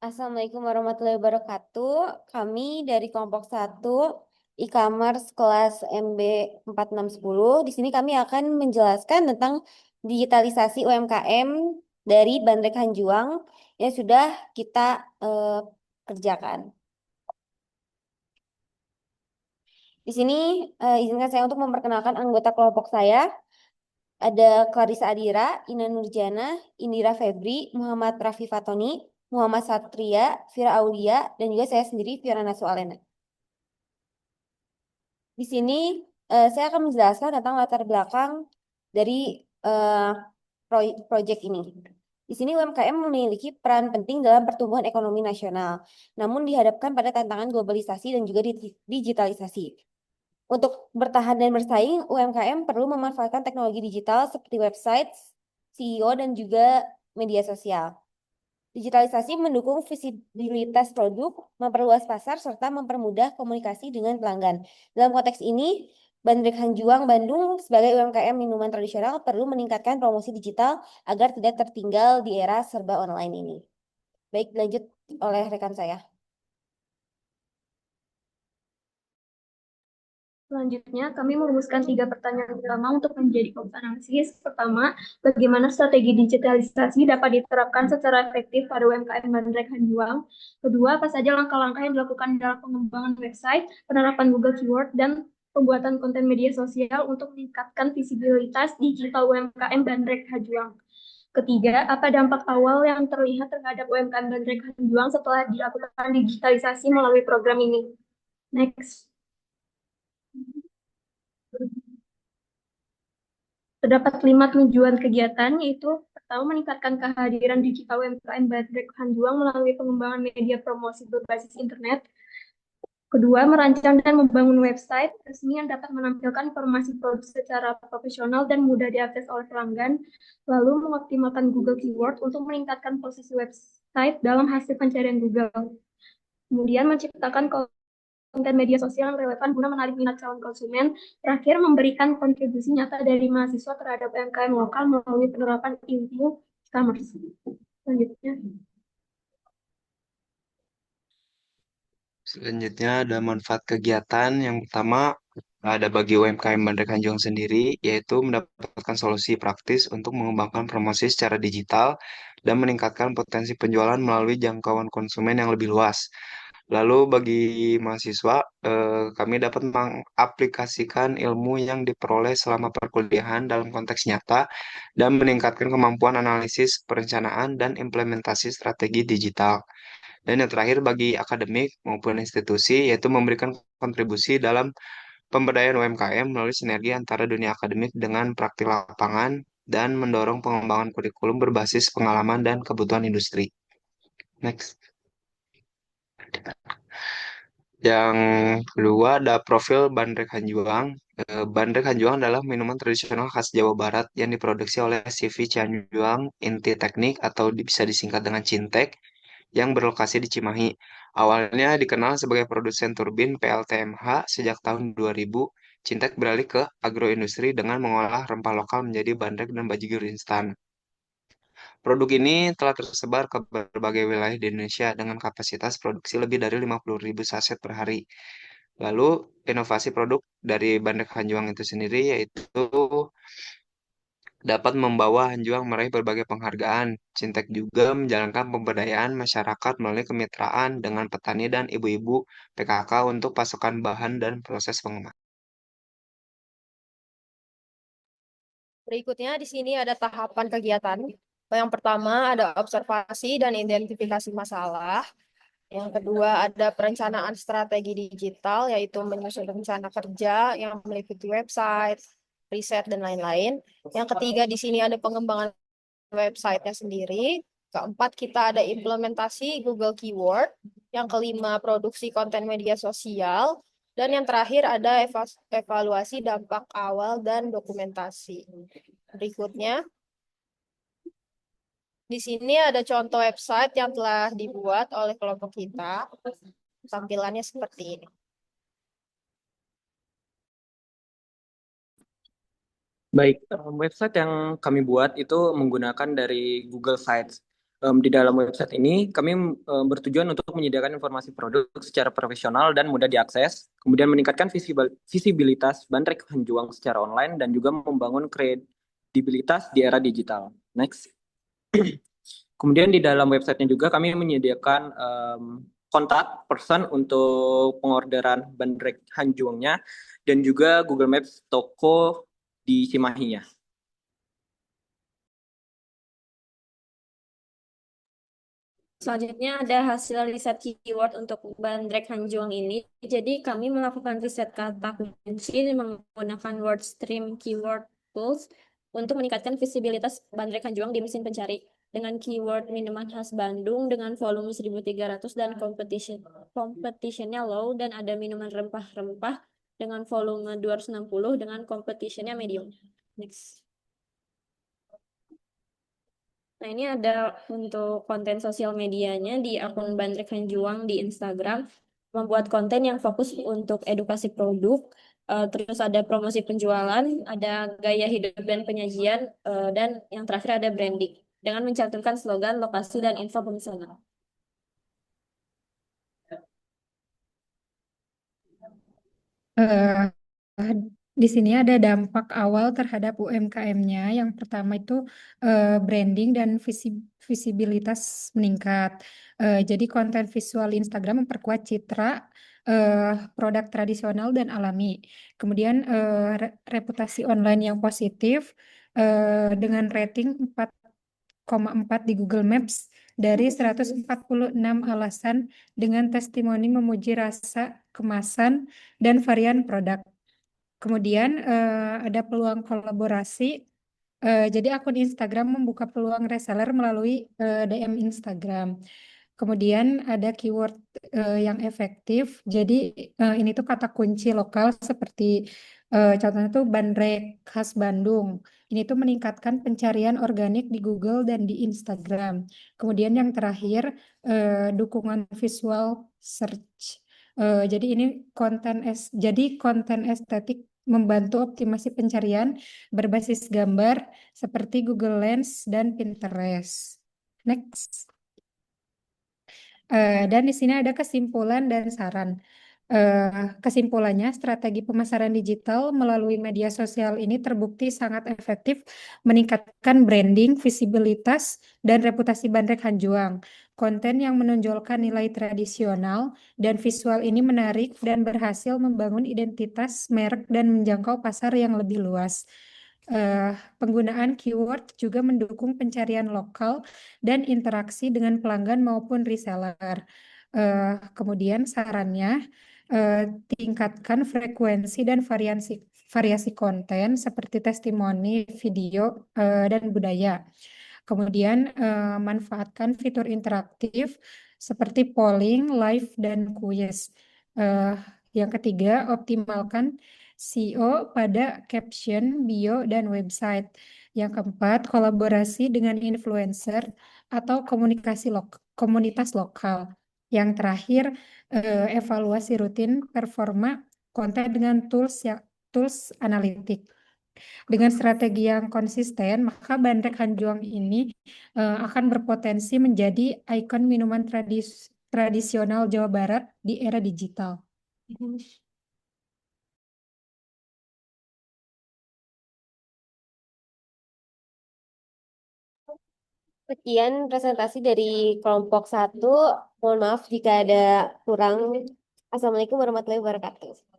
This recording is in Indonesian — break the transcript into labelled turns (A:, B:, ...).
A: Assalamualaikum warahmatullahi wabarakatuh. Kami dari kelompok 1 e-commerce kelas MB 4610. Di sini kami akan menjelaskan tentang digitalisasi UMKM dari Bandrek Hanjuang yang sudah kita kerjakan. Di sini izinkan saya untuk memperkenalkan anggota kelompok saya. Ada Clarissa Adira, Ina Nurjana, Indira Febri, Muhammad Raffi Fatoni, Muhammad Satria, Fira Aulia, dan juga saya sendiri, Fiorana Sualena. Di sini saya akan menjelaskan tentang latar belakang dari eh, proyek ini. Di sini UMKM memiliki peran penting dalam pertumbuhan ekonomi nasional, namun dihadapkan pada tantangan globalisasi dan juga digitalisasi. Untuk bertahan dan bersaing, UMKM perlu memanfaatkan teknologi digital seperti website, CEO, dan juga media sosial. Digitalisasi mendukung visibilitas produk, memperluas pasar, serta mempermudah komunikasi dengan pelanggan. Dalam konteks ini, Bandrek Hanjuang Bandung sebagai UMKM minuman tradisional perlu meningkatkan promosi digital agar tidak tertinggal di era serba online ini. Baik, lanjut oleh rekan saya.
B: Selanjutnya, kami merumuskan 3 pertanyaan utama untuk menjadi fokus analisis. Pertama, bagaimana strategi digitalisasi dapat diterapkan secara efektif pada UMKM Bandrek Hanjuang? Kedua, apa saja langkah-langkah yang dilakukan dalam pengembangan website, penerapan Google Keyword, dan pembuatan konten media sosial untuk meningkatkan visibilitas digital UMKM Bandrek Hanjuang? Ketiga, apa dampak awal yang terlihat terhadap UMKM Bandrek Hanjuang setelah dilakukan digitalisasi melalui program ini? Next. Terdapat 5 tujuan kegiatan, yaitu pertama, meningkatkan kehadiran digital UMKM Bandrek Hanjuang melalui pengembangan media promosi berbasis internet. Kedua, merancang dan membangun website resmi yang dapat menampilkan informasi produk secara profesional dan mudah diakses oleh pelanggan. Lalu, mengoptimalkan Google Keyword untuk meningkatkan posisi website dalam hasil pencarian Google. Kemudian, menciptakan konten media sosial yang relevan guna menarik minat calon konsumen. Terakhir, memberikan kontribusi nyata dari mahasiswa terhadap UMKM lokal melalui penerapan ilmu e-commerce. Selanjutnya,
C: Selanjutnya ada manfaat kegiatan. Yang pertama ada bagi UMKM Bandar Tanjung sendiri, yaitu mendapatkan solusi praktis untuk mengembangkan promosi secara digital dan meningkatkan potensi penjualan melalui jangkauan konsumen yang lebih luas. Lalu bagi mahasiswa, kami dapat mengaplikasikan ilmu yang diperoleh selama perkuliahan dalam konteks nyata dan meningkatkan kemampuan analisis, perencanaan, dan implementasi strategi digital. Dan yang terakhir bagi akademik maupun institusi yaitu memberikan kontribusi dalam pemberdayaan UMKM melalui sinergi antara dunia akademik dengan praktik lapangan dan mendorong pengembangan kurikulum berbasis pengalaman dan kebutuhan industri. Next. Yang kedua ada profil Bandrek Hanjuang. Bandrek Hanjuang adalah minuman tradisional khas Jawa Barat yang diproduksi oleh CV Cianjuang Inti Teknik atau bisa disingkat dengan Cintek yang berlokasi di Cimahi. Awalnya dikenal sebagai produsen turbin PLTMH sejak tahun 2000, Cintek beralih ke agroindustri dengan mengolah rempah lokal menjadi bandrek dan bajigur instan. Produk ini telah tersebar ke berbagai wilayah di Indonesia dengan kapasitas produksi lebih dari 50.000 saset per hari. Lalu, inovasi produk dari Bandrek Hanjuang itu sendiri yaitu dapat membawa Hanjuang meraih berbagai penghargaan. Cintek juga menjalankan pemberdayaan masyarakat melalui kemitraan dengan petani dan ibu-ibu PKK untuk pasokan bahan dan proses pengemasan.
D: Berikutnya di sini ada tahapan kegiatan. Yang pertama ada observasi dan identifikasi masalah. Yang kedua ada perencanaan strategi digital, yaitu menyusun rencana kerja yang meliputi website, riset, dan lain-lain. Yang ketiga di sini ada pengembangan website-nya sendiri. Keempat kita ada implementasi Google Keyword. Yang kelima produksi konten media sosial. Dan yang terakhir ada evaluasi dampak awal dan dokumentasi. Berikutnya, di sini ada contoh website yang telah dibuat oleh kelompok kita. Tampilannya seperti ini.
E: Baik, website yang kami buat itu menggunakan dari Google Sites. Di dalam website ini, kami bertujuan untuk menyediakan informasi produk secara profesional dan mudah diakses, kemudian meningkatkan visibilitas Bandrek Hanjuang secara online, dan juga membangun kredibilitas di era digital. Next. Kemudian di dalam websitenya juga kami menyediakan kontak person untuk pengorderan Bandrek Hanjuangnya, dan juga Google Maps toko di Cimahinya.
F: Selanjutnya ada hasil riset keyword untuk Bandrek Hanjuang ini. Jadi kami melakukan riset kata kunci menggunakan WordStream Keyword Tools untuk meningkatkan visibilitas Bandrek Hanjuang di mesin pencari dengan keyword minuman khas Bandung dengan volume 1.300 dan competitionnya low, dan ada minuman rempah-rempah dengan volume 260 dengan competitionnya medium. Next. Nah, ini ada untuk konten sosial medianya di akun Bandrek Hanjuang di Instagram. Membuat konten yang fokus untuk edukasi produk, terus ada promosi penjualan, ada gaya hidup dan penyajian, dan yang terakhir ada branding. Dengan mencantumkan slogan, lokasi, dan info pemesanan.
G: Eh, di sini ada dampak awal terhadap UMKM-nya. Yang pertama itu branding dan visibilitas meningkat. Jadi konten visual Instagram memperkuat citra produk tradisional dan alami. Kemudian reputasi online yang positif dengan rating 4,4 di Google Maps dari 146 alasan dengan testimoni memuji rasa, kemasan, dan varian produk. Kemudian ada peluang kolaborasi. Jadi akun Instagram membuka peluang reseller melalui DM Instagram. Kemudian ada keyword yang efektif. Jadi ini tuh kata kunci lokal seperti contohnya tuh bandrek khas Bandung. Ini tuh meningkatkan pencarian organik di Google dan di Instagram. Kemudian yang terakhir dukungan visual search. Jadi konten estetik membantu optimasi pencarian berbasis gambar seperti Google Lens dan Pinterest. Next. Dan di sini ada kesimpulan dan saran. Kesimpulannya, strategi pemasaran digital melalui media sosial ini terbukti sangat efektif meningkatkan branding, visibilitas, dan reputasi Bandrek Hanjuang. Konten yang menonjolkan nilai tradisional dan visual ini menarik dan berhasil membangun identitas merek dan menjangkau pasar yang lebih luas. Penggunaan keyword juga mendukung pencarian lokal dan interaksi dengan pelanggan maupun reseller. Kemudian sarannya, tingkatkan frekuensi dan variasi konten seperti testimoni, video, dan budaya. Kemudian manfaatkan fitur interaktif seperti polling, live, dan quiz. Yang ketiga, optimalkan SEO pada caption, bio, dan website. Yang keempat, kolaborasi dengan influencer atau komunitas lokal. Yang terakhir, evaluasi rutin performa konten dengan tools analitik. Dengan strategi yang konsisten, maka Bandrek Hanjuang ini akan berpotensi menjadi ikon minuman tradisional Jawa Barat di era digital.
A: Sekian presentasi dari kelompok 1. Mohon maaf jika ada kurang. Assalamualaikum warahmatullahi wabarakatuh.